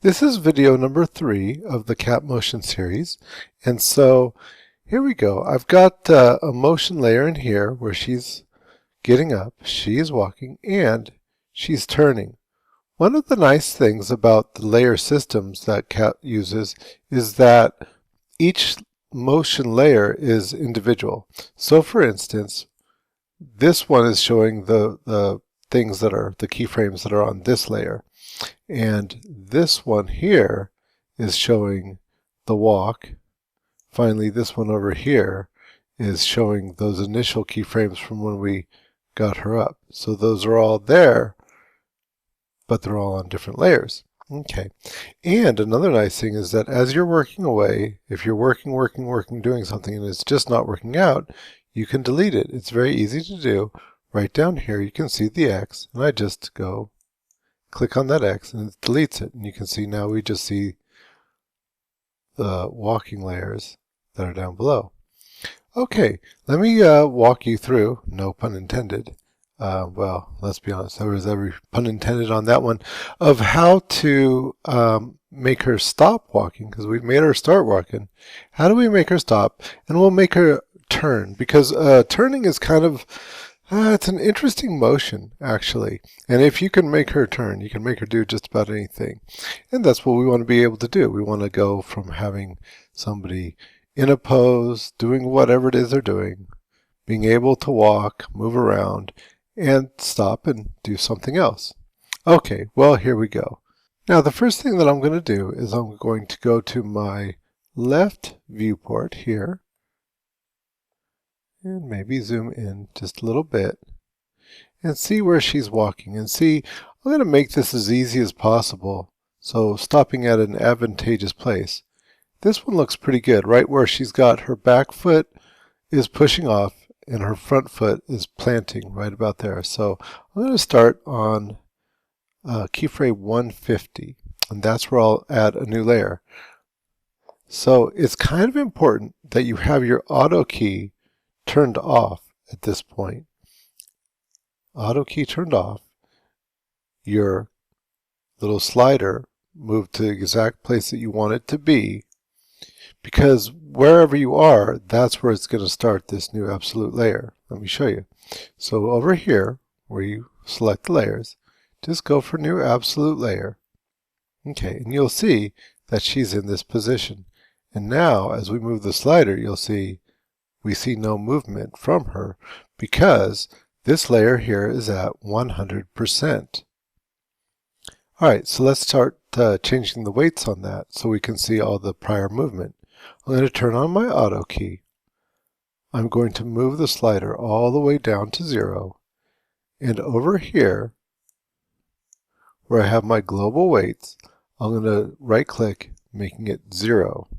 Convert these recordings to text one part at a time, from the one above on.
This is video number 3 of the Cat Motion series, and so here we go. I've got a motion layer in here where she's getting up, she's walking, and she's turning. One of the nice things about the layer systems that Cat uses is that each motion layer is individual. So for instance, this one is showing the things that are the keyframes that are on this layer. And this one here is showing the walk. Finally, this one over here is showing those initial keyframes from when we got her up. So those are all there, but they're all on different layers. Okay. And another nice thing is that as you're working away, if you're working, doing something and it's just not working out, you can delete it. It's very easy to do. Right down here, you can see the X, and I just go click on that X and it deletes it. And you can see now we just see the walking layers that are down below. Okay, let me walk you through, no pun intended, well, let's be honest, there was every pun intended on that one, of how to make her stop walking, because we've made her start walking. How do we make her stop? And we'll make her turn, because turning is kind of it's an interesting motion, actually. And if you can make her turn, you can make her do just about anything. And that's what we want to be able to do. We want to go from having somebody in a pose, doing whatever it is they're doing, being able to walk, move around, and stop and do something else. Okay, well, here we go. Now, the first thing that I'm going to do is I'm going to go to my left viewport here, and maybe zoom in just a little bit and see where she's walking. And see, I'm going to make this as easy as possible, so stopping at an advantageous place. This one looks pretty good, right where she's got her back foot is pushing off and her front foot is planting right about there. So I'm going to start on keyframe 150, and that's where I'll add a new layer. So it's kind of important that you have your auto key turned off at this point. Auto key turned off. Your little slider moved to the exact place that you want it to be, because wherever you are, that's where it's going to start this new absolute layer. Let me show you. So over here, where you select the layers, just go for new absolute layer. Okay, and you'll see that she's in this position. And now, as we move the slider, you'll see we see no movement from her because this layer here is at 100%. All right, so let's start changing the weights on that so we can see all the prior movement. I'm going to turn on my auto key. I'm going to move the slider all the way down to 0. And over here, where I have my global weights, I'm going to right click, making it 0.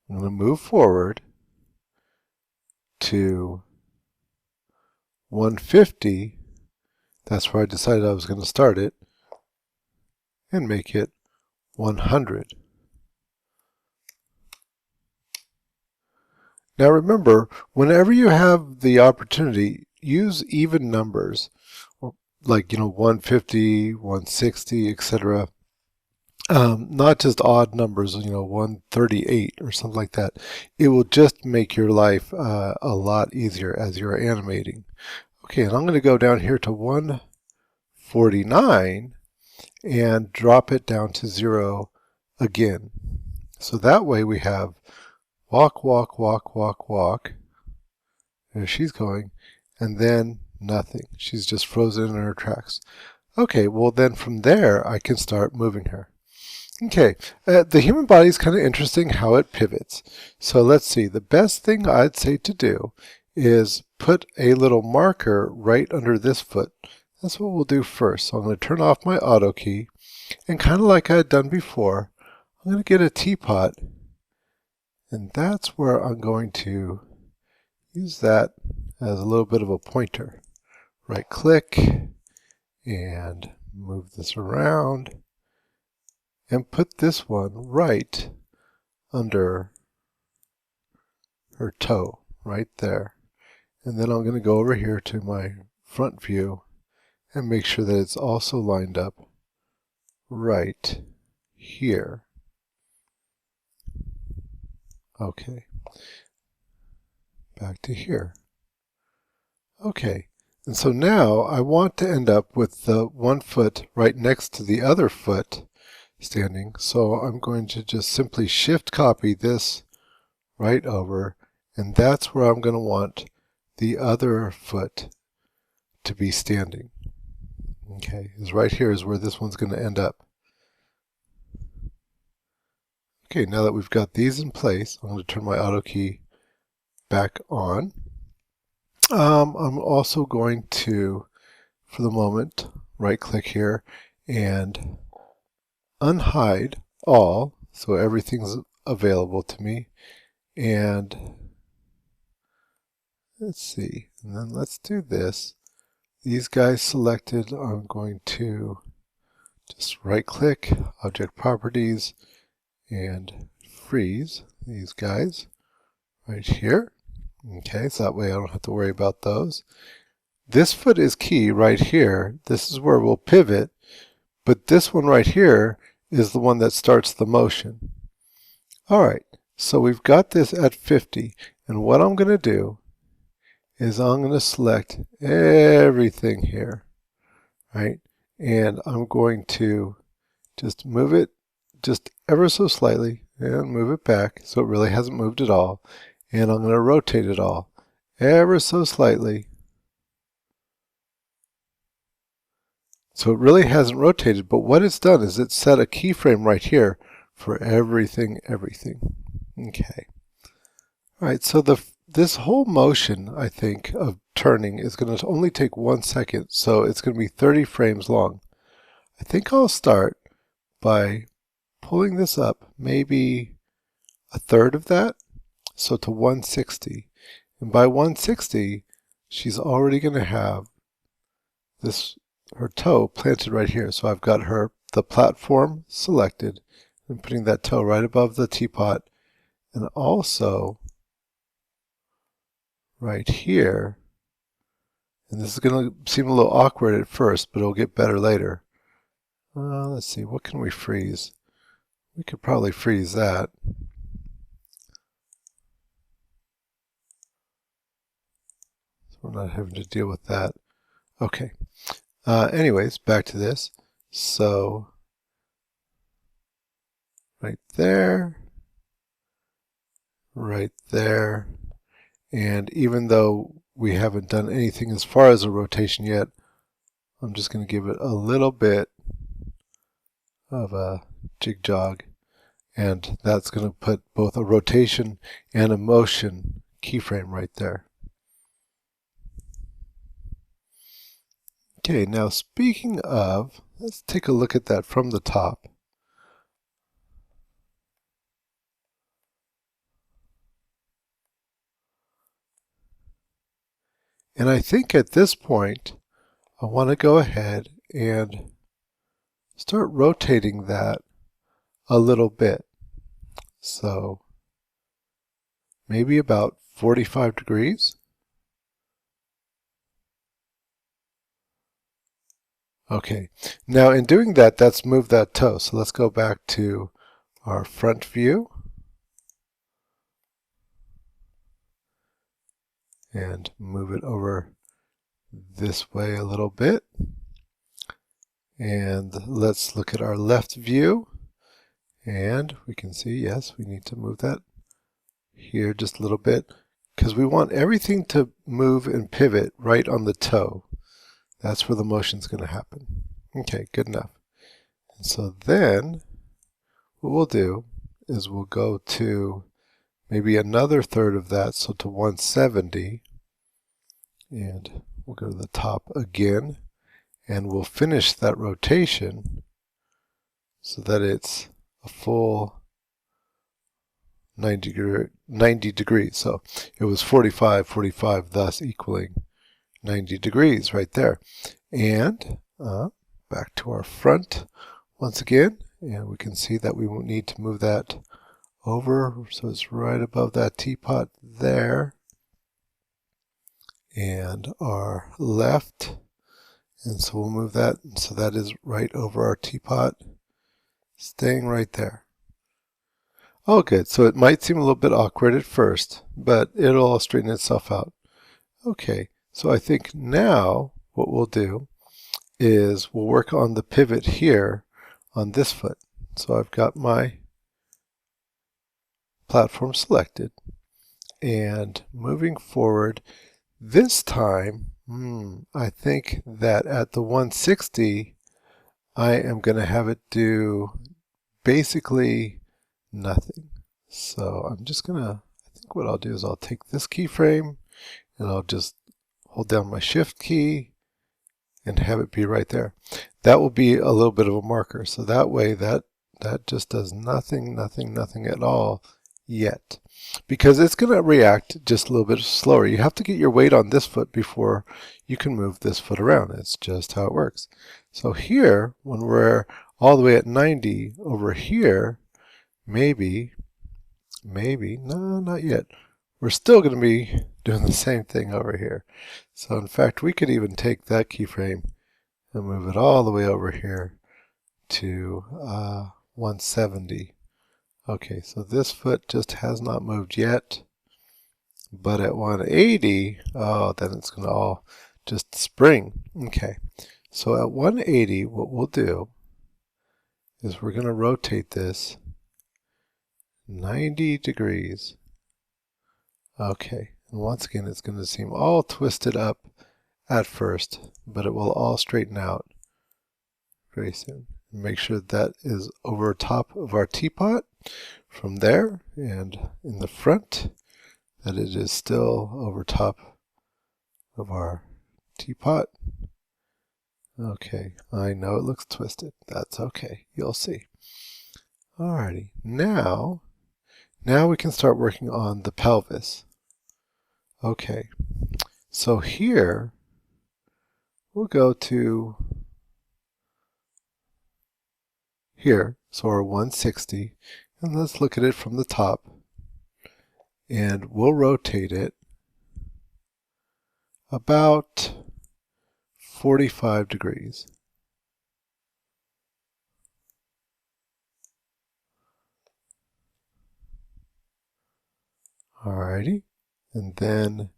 I'm going to move forward to 150. That's where I decided I was going to start it, and make it 100. Now remember, whenever you have the opportunity, use even numbers, or like 150, 160, etc. Not just odd numbers, 138 or something like that. It will just make your life a lot easier as you're animating. Okay, and I'm going to go down here to 149 and drop it down to 0 again. So that way we have walk, walk, walk, walk, walk. There she's going, and then nothing. She's just frozen in her tracks. Okay, well then from there I can start moving her. Okay, the human body is kind of interesting how it pivots. So let's see, the best thing I'd say to do is put a little marker right under this foot. That's what we'll do first. So I'm going to turn off my auto key, and kind of like I had done before, I'm going to get a teapot, and that's where I'm going to use that as a little bit of a pointer. Right click and move this around and put this one right under her toe, right there. And then I'm going to go over here to my front view and make sure that it's also lined up right here. Okay, back to here. Okay, and so now I want to end up with the one foot right next to the other foot standing. So I'm going to just simply shift copy this right over, and that's where I'm going to want the other foot to be standing. Okay, is right here is where this one's going to end up. Okay, now that we've got these in place, I'm going to turn my auto key back on. I'm also going to, for the moment, right click here and unhide all, so everything's available to me. And let's see, and then let's do this. These guys selected, I'm going to just right click, object properties, and freeze these guys right here. Okay, so that way I don't have to worry about those. This foot is key right here. This is where we'll pivot, but this one right here is the one that starts the motion. All right, so we've got this at 50, and what I'm going to do is I'm going to select everything here, right? And I'm going to just move it just ever so slightly and move it back so it really hasn't moved at all. And I'm going to rotate it all ever so slightly so it really hasn't rotated, but what it's done is it's set a keyframe right here for everything. Okay. All right, so this whole motion, I think, of turning is going to only take 1 second, so it's going to be 30 frames long. I think I'll start by pulling this up maybe a third of that, so to 160. And by 160, she's already going to have her toe planted right here. So I've got the platform selected and putting that toe right above the teapot, and also right here. And this is going to seem a little awkward at first, but it'll get better later. Let's see, what can we freeze? We could probably freeze that. So we're not having to deal with that. Okay. Anyways, back to this. So right there, and even though we haven't done anything as far as a rotation yet, I'm just going to give it a little bit of a jig jog, and that's going to put both a rotation and a motion keyframe right there. Okay, now speaking of, let's take a look at that from the top. And I think at this point, I want to go ahead and start rotating that a little bit. So maybe about 45 degrees. Okay, now in doing that, that's moved that toe. So let's go back to our front view. And move it over this way a little bit. And let's look at our left view. And we can see, yes, we need to move that here just a little bit because we want everything to move and pivot right on the toe. That's where the motion's going to happen. Okay, good enough. And so then what we'll do is we'll go to maybe another third of that, so to 170. And we'll go to the top again, and we'll finish that rotation so that it's a full 90 degrees. So it was 45, 45, thus equaling 90 degrees right there. And back to our front once again, and we can see that we won't need to move that over, so it's right above that teapot there. And our left, and so we'll move that, so that is right over our teapot. Staying right there. Oh, good. So it might seem a little bit awkward at first, but it'll all straighten itself out. Okay, so I think now what we'll do is we'll work on the pivot here on this foot. So I've got my platform selected, and moving forward, this time, I think that at the 160, I am going to have it do basically nothing. So I'm just going to, I think what I'll do is I'll take this keyframe and I'll just hold down my shift key and have it be right there. That will be a little bit of a marker. So that way that just does nothing at all yet, because it's going to react just a little bit slower. You have to get your weight on this foot before you can move this foot around. It's just how it works. So here, when we're all the way at 90 over here, maybe, no, not yet. We're still going to be doing the same thing over here. So in fact, we could even take that keyframe and move it all the way over here to 170. Okay, so this foot just has not moved yet, but at 180, oh, then it's going to all just spring. Okay, so at 180, what we'll do is we're going to rotate this 90 degrees. Okay, and once again, it's going to seem all twisted up at first, but it will all straighten out very soon. Make sure that is over top of our teapot from there, and in the front that it is still over top of our teapot. Okay, I know it looks twisted. That's okay, you'll see. Alrighty, now we can start working on the pelvis. Okay, so here we'll go to here, so our 160, and let's look at it from the top, and we'll rotate it about 45 degrees. Alrighty, and then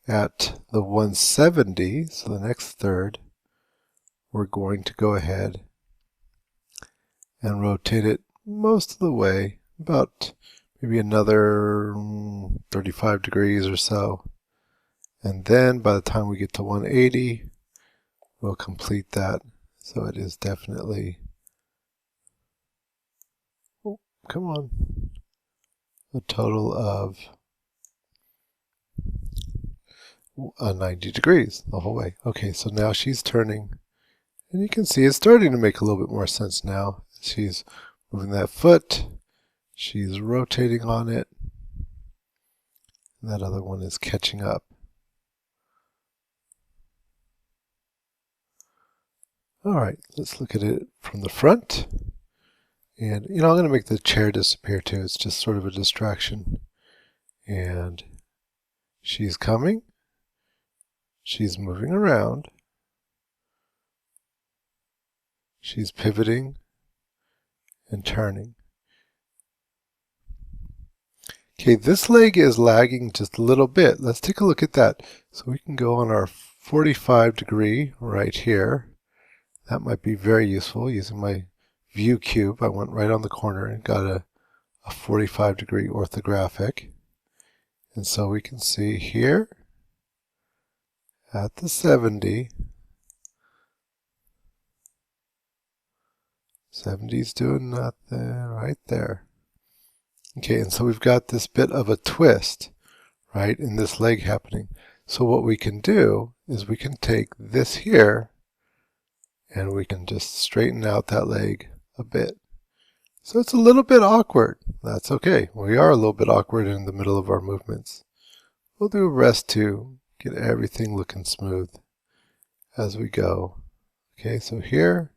at the 170, so the next third, we're going to go ahead and rotate it most of the way, about maybe another 35 degrees or so. And then by the time we get to 180, we'll complete that. So it is definitely, oh, come on, a total of 90 degrees the whole way. Okay, so now she's turning, and you can see it's starting to make a little bit more sense now. She's moving that foot, she's rotating on it, and that other one is catching up. All right, let's look at it from the front. And, I'm going to make the chair disappear too. It's just sort of a distraction. And she's coming. She's moving around. She's pivoting and turning. Okay, this leg is lagging just a little bit. Let's take a look at that. So we can go on our 45 degree right here. That might be very useful using my view cube. I went right on the corner and got a 45 degree orthographic. And so we can see here at the 70, 70's doing nothing right there. Okay, and so we've got this bit of a twist, right, in this leg happening. So what we can do is we can take this here and we can just straighten out that leg a bit. So it's a little bit awkward. That's okay. We are a little bit awkward in the middle of our movements. We'll do a rest to get everything looking smooth as we go. Okay, so here,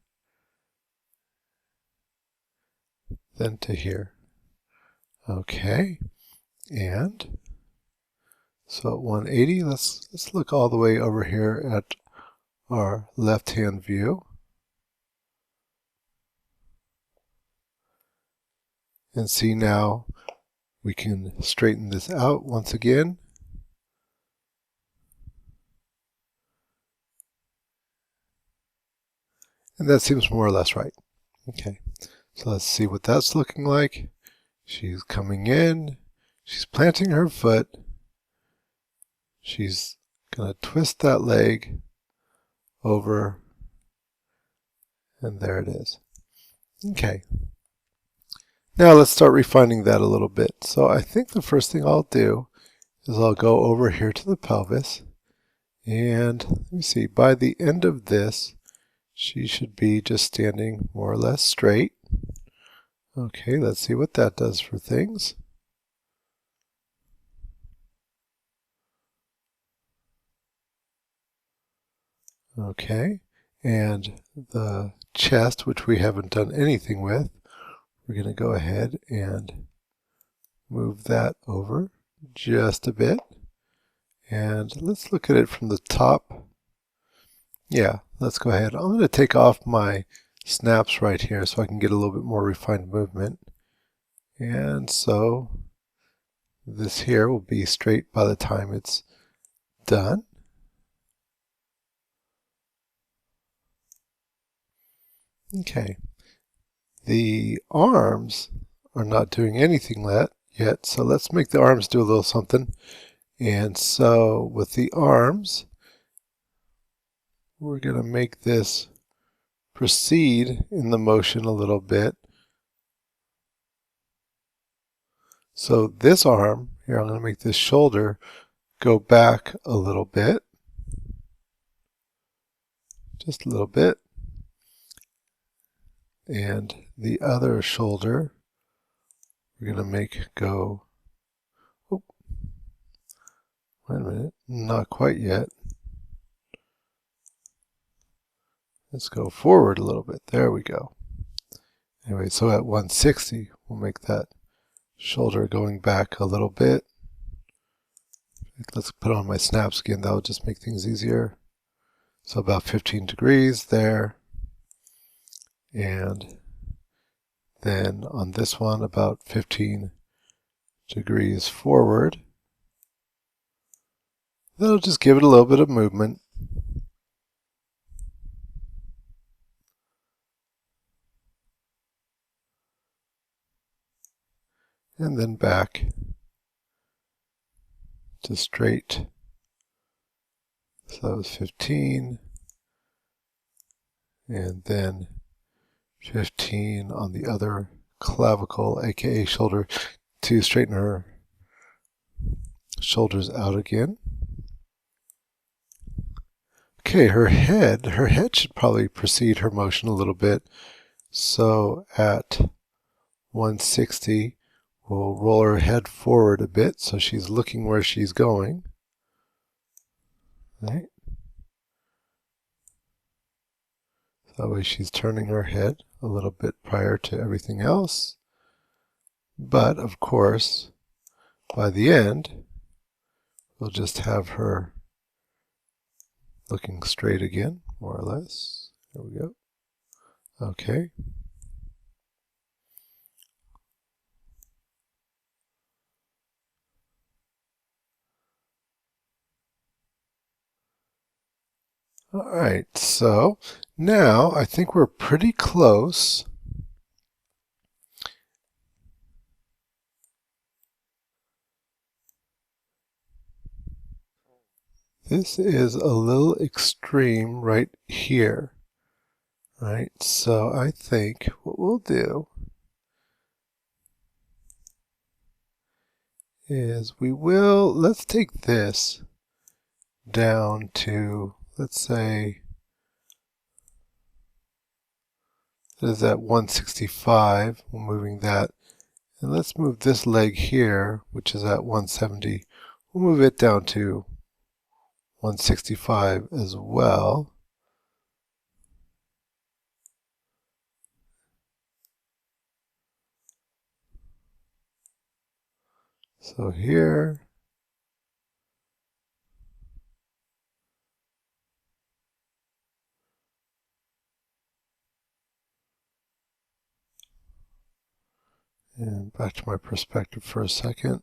then to here. Okay, and so at 180, let's look all the way over here at our left-hand view. And see, now we can straighten this out once again. And that seems more or less right. Okay, so let's see what that's looking like. She's coming in, she's planting her foot, she's going to twist that leg over, and there it is. Okay, now let's start refining that a little bit. So I think the first thing I'll do is I'll go over here to the pelvis, and let me see, by the end of this, she should be just standing more or less straight. Okay, let's see what that does for things. Okay, and the chest, which we haven't done anything with, we're going to go ahead and move that over just a bit. And let's look at it from the top. Yeah, let's go ahead. I'm going to take off my snaps right here so I can get a little bit more refined movement. And so this here will be straight by the time it's done. Okay, the arms are not doing anything yet, so let's make the arms do a little something. And so with the arms, we're going to make this proceed in the motion a little bit. So this arm, here I'm going to make this shoulder go back a little bit. Just a little bit. And the other shoulder, we're going to make go, oh, wait a minute, not quite yet. Let's go forward a little bit. There we go. Anyway, so at 160, we'll make that shoulder going back a little bit. Let's put on my snaps again. That'll just make things easier. So about 15 degrees there. And then on this one, about 15 degrees forward. That'll just give it a little bit of movement. And then back to straight. So that was 15. And then 15 on the other clavicle, aka shoulder, to straighten her shoulders out again. Okay, her head should probably precede her motion a little bit. So at 160, we'll roll her head forward a bit so she's looking where she's going. Right? That way she's turning her head a little bit prior to everything else. But of course, by the end, we'll just have her looking straight again, more or less. There we go. Okay. All right, so now I think we're pretty close. This is a little extreme right here. Right, so I think what we'll do is let's take this down to, let's say, that is at 165. We're moving that. And let's move this leg here, which is at 170. We'll move it down to 165 as well. So here, And back to my perspective for a second,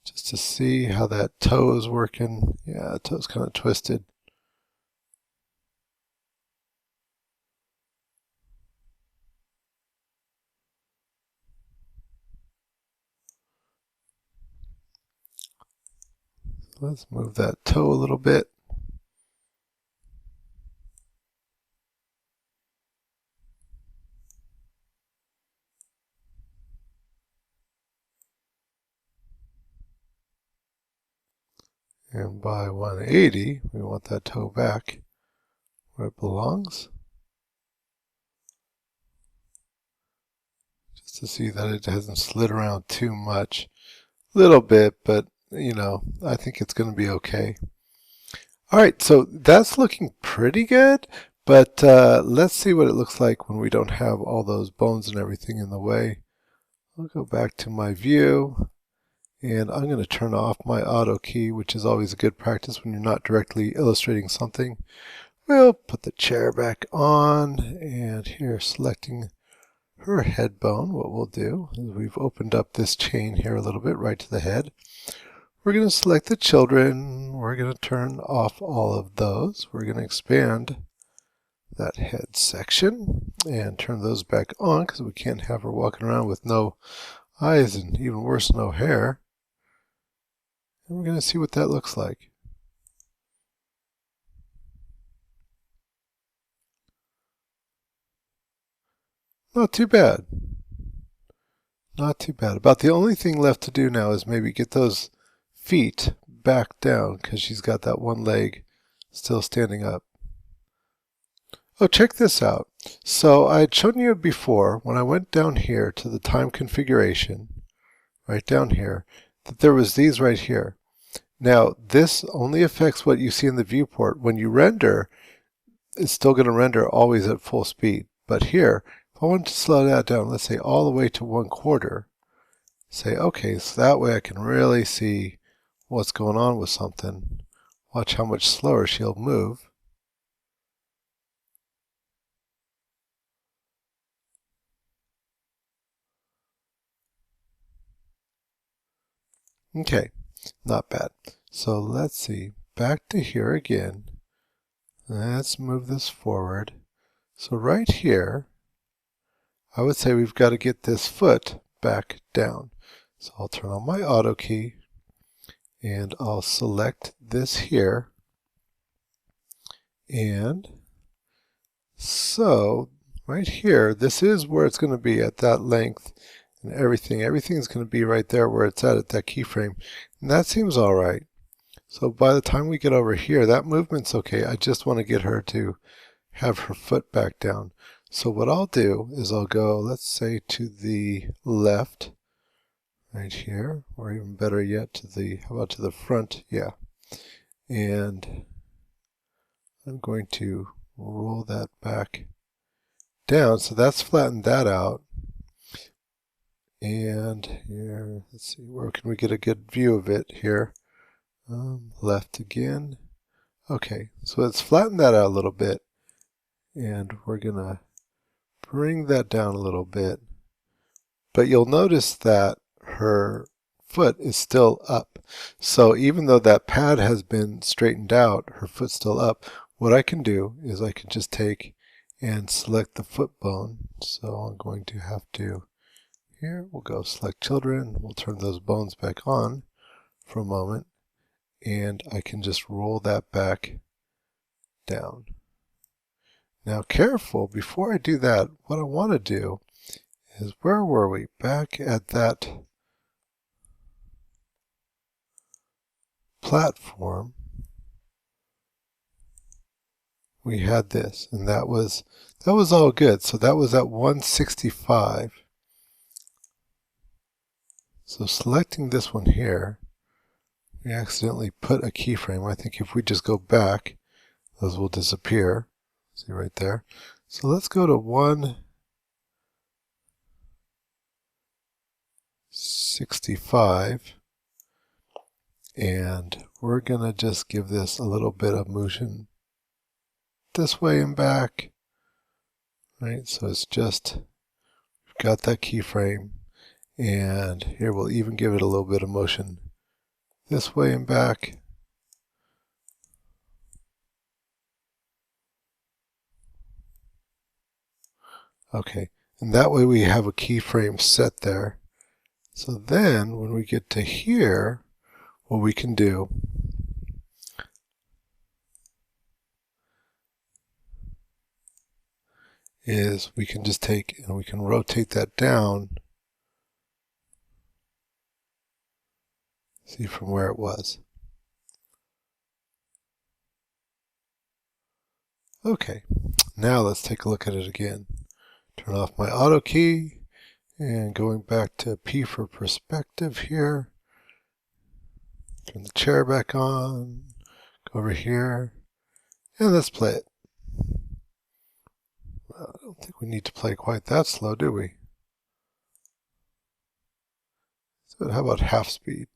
just to see how that toe is working. Yeah, the toe's kind of twisted. Let's move that toe a little bit. And by 180, we want that toe back where it belongs. Just to see that it hasn't slid around too much. A little bit, but you know, I think it's going to be okay. All right, so that's looking pretty good, but let's see what it looks like when we don't have all those bones and everything in the way. I'll go back to my view. And I'm going to turn off my auto key, which is always a good practice when you're not directly illustrating something. We'll put the chair back on, and here selecting her head bone, what we'll do is we've opened up this chain here a little bit right to the head. We're going to select the children. We're going to turn off all of those. We're going to expand that head section and turn those back on because we can't have her walking around with no eyes and even worse, no hair. And we're going to see what that looks like. Not too bad. Not too bad. About the only thing left to do now is maybe get those feet back down because she's got that one leg still standing up. Oh, check this out. So I had shown you before when I went down here to the time configuration, right down here, that there was these right here. Now, this only affects what you see in the viewport. When you render, it's still going to render always at full speed. But here, if I want to slow that down, let's say all the way to 1/4, say, okay, so that way I can really see what's going on with something. Watch how much slower she'll move. Okay, not bad. So let's see, back to here again. Let's move this forward. So right here, I would say we've got to get this foot back down. So I'll turn on my auto key and I'll select this here. And so right here, this is where it's going to be at that length and everything. Everything's going to be right there where it's at that keyframe. And that seems all right. So by the time we get over here, that movement's okay. I just want to get her to have her foot back down. So what I'll do is I'll go, let's say, to the left, right here, or even better yet, to the, how about to the front? Yeah. And I'm going to roll that back down. So that's flattened that out. And here, let's see, where can we get a good view of it here? Left again. Okay, so it's flattened that out a little bit. And we're going to bring that down a little bit. But you'll notice that her foot is still up. So even though that pad has been straightened out, her foot's still up. What I can do is I can just take and select the foot bone. So I'm going to have to, here we'll go select children. We'll turn those bones back on for a moment. And I can just roll that back down. Now careful, before I do that, what I want to do is, where were we? Back at that platform, we had this, and that was all good. So that was at 165. So selecting this one here, we accidentally put a keyframe. I think if we just go back, those will disappear. See right there. So let's go to 165. And we're going to just give this a little bit of motion this way and back. Right, so it's just, we've got that keyframe. And here we'll even give it a little bit of motion this way and back. Okay, and that way we have a keyframe set there. So then when we get to here, what we can do is we can just take and we can rotate that down. See from where it was. Okay, now let's take a look at it again. Turn off my auto key and going back to P for perspective here. Turn the chair back on, go over here, and let's play it. I don't think we need to play quite that slow, do we? So how about half speed?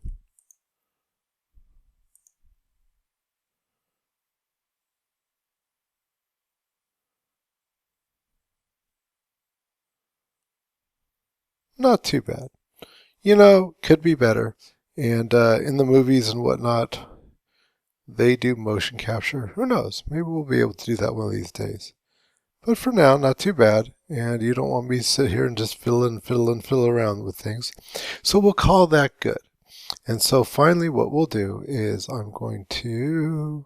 Not too bad. You know, could be better. And in the movies and whatnot, they do motion capture. Who knows? Maybe we'll be able to do that one of these days. But for now, not too bad. And you don't want me to sit here and just fiddle around with things. So we'll call that good. And so finally what we'll do is I'm going to,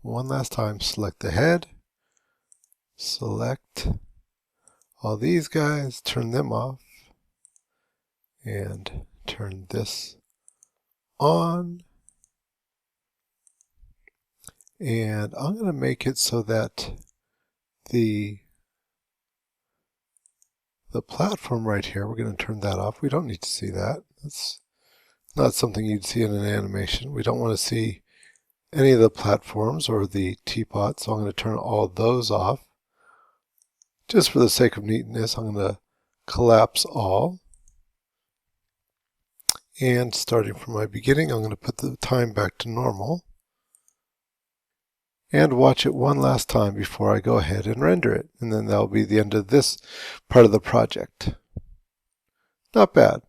one last time, select the head, select all these guys, turn them off, and turn this on. And I'm going to make it so that the platform right here, we're going to turn that off. We don't need to see that. That's not something you'd see in an animation. We don't want to see any of the platforms or the teapot, so I'm going to turn all those off. Just for the sake of neatness, I'm going to collapse all. And starting from my beginning, I'm going to put the time back to normal. And watch it one last time before I go ahead and render it. And then that'll be the end of this part of the project. Not bad.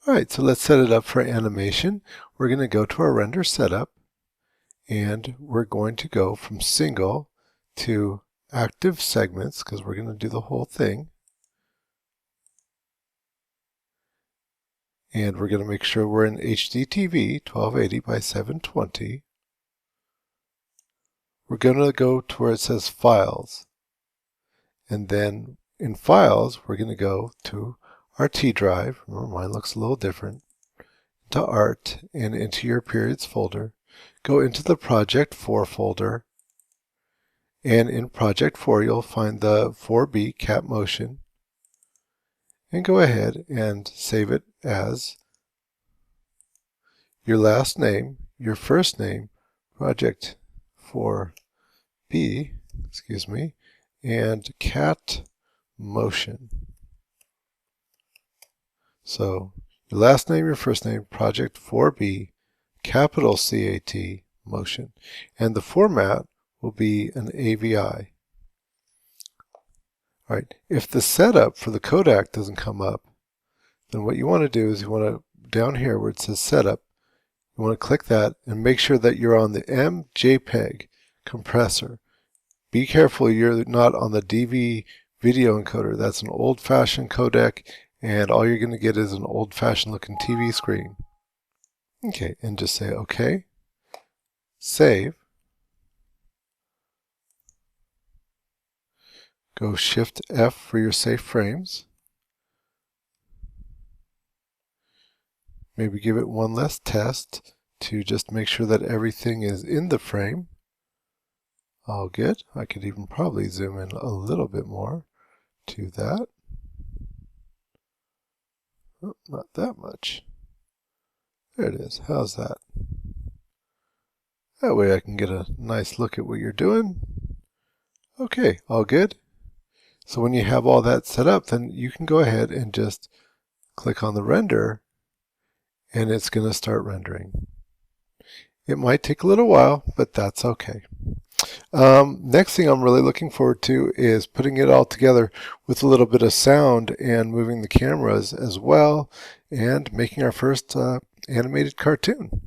Alright, so let's set it up for animation. We're going to go to our render setup, and we're going to go from single to active segments, because we're going to do the whole thing. And we're going to make sure we're in HDTV 1280 by 720. We're going to go to where it says Files. And then in Files, we're going to go to our T drive. Remember, mine looks a little different. To Art and into your Periods folder. Go into the Project 4 folder. And in Project 4, you'll find the 4B Cap Motion. And go ahead and save it as your last name, your first name, Project 4B, and Cat Motion. So your last name, your first name, Project 4B, capital CAT, Motion. And the format will be an AVI. All right, if the setup for the Kodak doesn't come up, then what you want to do is you want to, down here where it says Setup, you want to click that and make sure that you're on the MJPEG compressor. Be careful you're not on the DV video encoder. That's an old-fashioned codec, and all you're going to get is an old-fashioned looking TV screen. Okay, and just say OK, save. Go Shift F for your safe frames. Maybe give it one last test to just make sure that everything is in the frame. All good. I could even probably zoom in a little bit more to that. Oh, not that much. There it is. How's that? That way I can get a nice look at what you're doing. Okay, all good. So when you have all that set up, then you can go ahead and just click on the render, and it's going to start rendering. It might take a little while, but that's okay. Next thing I'm really looking forward to is putting it all together with a little bit of sound and moving the cameras as well and making our first animated cartoon.